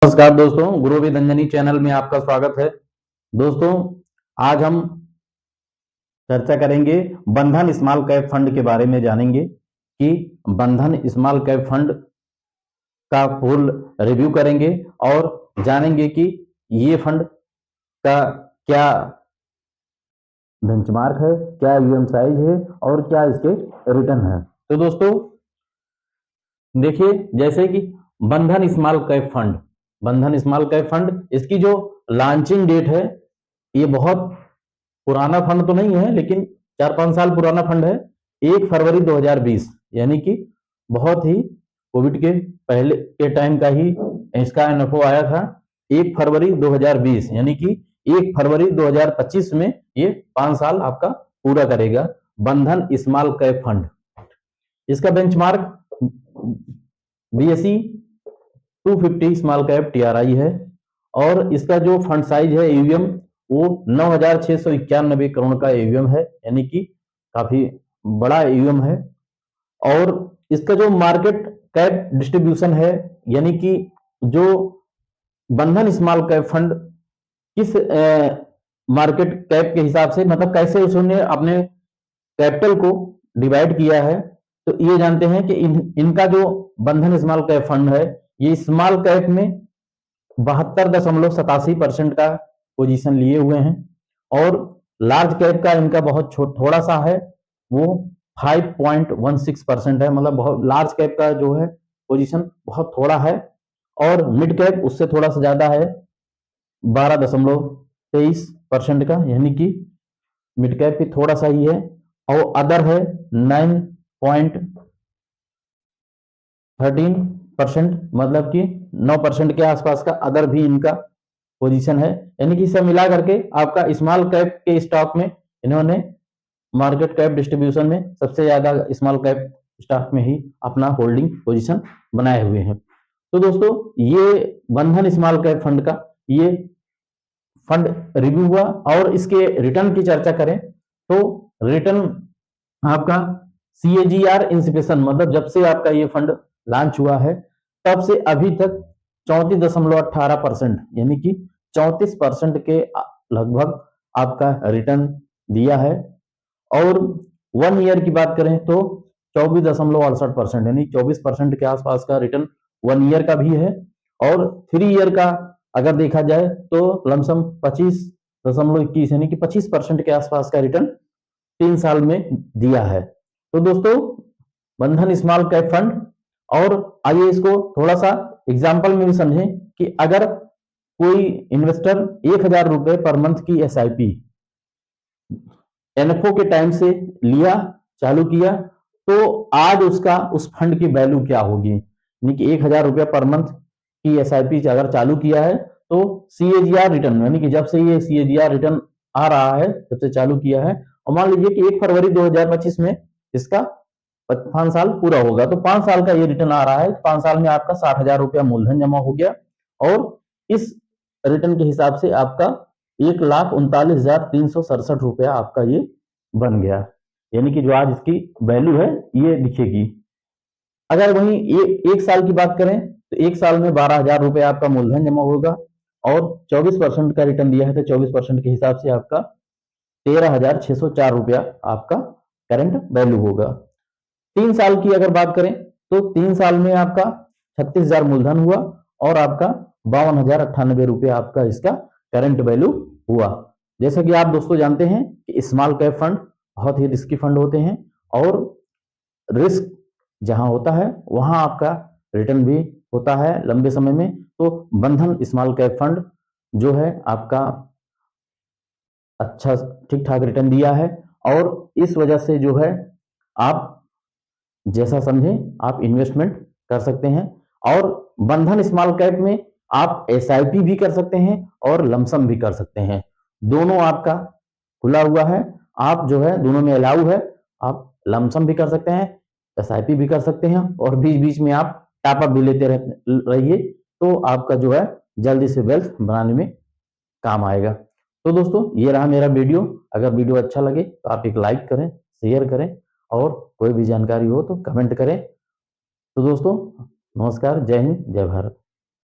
नमस्कार दोस्तों, गुरु विदंजनी चैनल में आपका स्वागत है। दोस्तों, आज हम चर्चा करेंगे बंधन स्मॉल कैप फंड के बारे में। जानेंगे कि बंधन स्मॉल कैप फंड का फुल रिव्यू करेंगे और जानेंगे कि ये फंड का क्या बेंचमार्क है, क्या यूएम साइज है और क्या इसके रिटर्न है। तो दोस्तों देखिए, जैसे कि बंधन स्मॉल कैप फंड, बंधन स्मॉल कैप फंड, इसकी जो लॉन्चिंग डेट है, ये बहुत पुराना फंड तो नहीं है, लेकिन 4-5 साल पुराना फंड है। 1 फरवरी 2020, यानी कि बहुत ही कोविड के पहले के टाइम का ही इसका एनएफओ आया था। 1 फरवरी 2020, यानी कि 1 फरवरी 2025 में ये 5 साल आपका पूरा करेगा। बंधन स्मॉल कैप फंड, इसका benchmark BSE 250 small cap TRI है और इसका जो फंड साइज है ईवीएम, वो 9,691 करोड़ का ईवीएम है, यानी कि काफी बड़ा ईवीएम है। और इसका जो मार्केट कैप डिस्ट्रीब्यूशन है, यानी कि जो बंधन स्मॉल कैप फंड किस मार्केट कैप के हिसाब से, मतलब कैसे उसने अपने कैपिटल को डिवाइड किया है, तो ये जानते हैं कि इनका जो बंधन स्मॉल कैप फंड है, ये स्मॉल कैप में 72.87% का पोजीशन लिए हुए हैं और लार्ज कैप का इनका बहुत थोड़ा सा है, वो 5.16% है। मतलब बहुत लार्ज कैप का जो है पोजीशन बहुत थोड़ा है और मिड कैप उससे थोड़ा सा ज्यादा है, 12.23% का, यानी कि मिड कैप भी थोड़ा सा ही है। और अदर है 9.13%, मतलब कि 9% के आसपास का अदर भी इनका पोजीशन है। यानी कि इसे मिला करके आपका स्मॉल कैप के स्टॉक में इन्होंने मार्केट कैप डिस्ट्रीब्यूशन में सबसे ज्यादा स्मॉल कैप स्टॉक में ही अपना होल्डिंग पोजीशन बनाए हुए हैं। तो दोस्तों, ये बंधन स्मॉल कैप फंड का ये फंड रिव्यू हुआ और इसके रिटर्न की चर्चा करें तो रिटर्न आपका सीएजीआर इंस्पेक्शन, मतलब जब से आपका ये फंड लॉन्च हुआ है तब से अभी तक 34.18%, यानी कि 34% के लगभग आपका रिटर्न दिया है। और 1 ईयर की बात करें तो 24.68%, यानी 24% के आसपास का रिटर्न 1 ईयर का भी है। और 3 ईयर का अगर देखा जाए तो लमसम 25.21, यानी कि 25% के आसपास का रिटर्न 3 साल में दिया है। तो दोस्तों, बंधन स्मॉल कैप फंड, और आइए इसको थोड़ा सा एग्जाम्पल में भी समझें कि अगर कोई इन्वेस्टर 1,000 रुपए पर मंथ की एसआईपी एनएफओ के टाइम से लिया, चालू किया, तो आज उसका उस फंड की वैल्यू क्या होगी। यानी कि 1,000 रुपया पर मंथ की एसआईपी अगर चालू किया है तो सीएजीआर रिटर्न, यानी कि जब से ये सीएजीआर रिटर्न आ रहा है, जब से चालू किया है, और मान लीजिए कि 1 फरवरी 2025 में इसका 5 साल पूरा होगा, तो 5 साल का ये रिटर्न आ रहा है। 5 साल में आपका 60,000 रुपया मूलधन जमा हो गया और इस रिटर्न के हिसाब से आपका 1,39,367 रुपया आपका ये बन गया। यानी कि जो आज इसकी वैल्यू है ये दिखेगी। अगर वहीं एक साल की बात करें तो 1 साल में 12,000 रुपया आपका मूलधन जमा होगा और 24% का रिटर्न दिया है, तो 24% के हिसाब से आपका 13,604 रुपया आपका करंट वैल्यू होगा। 3 साल की अगर बात करें तो 3 साल में आपका 36,000 मूलधन हुआ और आपका 52,098 रुपया आपका इसका करंट वैल्यू हुआ। जैसा कि आप दोस्तों जानते हैं कि स्मॉल कैप फंड बहुत ही रिस्की फंड होते हैं और रिस्क जहां होता है वहां आपका रिटर्न भी होता है लंबे समय में। तो बंधन स्मॉल कैप फंड जो है आपका अच्छा ठीक ठाक रिटर्न दिया है और इस वजह से जो है आप जैसा समझें आप इन्वेस्टमेंट कर सकते हैं। और बंधन स्मॉल कैप में आप एसआईपी भी कर सकते हैं और लमसम भी कर सकते हैं, दोनों आपका खुला हुआ है। आप जो है दोनों में अलाउ है, आप लमसम भी कर सकते हैं, एसआईपी भी कर सकते हैं और बीच बीच में आप टॉप अप भी लेते रहिए, तो आपका जो है जल्दी से वेल्थ बनाने में काम आएगा। तो दोस्तों, ये रहा मेरा वीडियो। अगर वीडियो अच्छा लगे तो आप एक लाइक करें, शेयर करें और कोई भी जानकारी हो तो कमेंट करें। तो दोस्तों, नमस्कार, जय हिंद, जय भारत।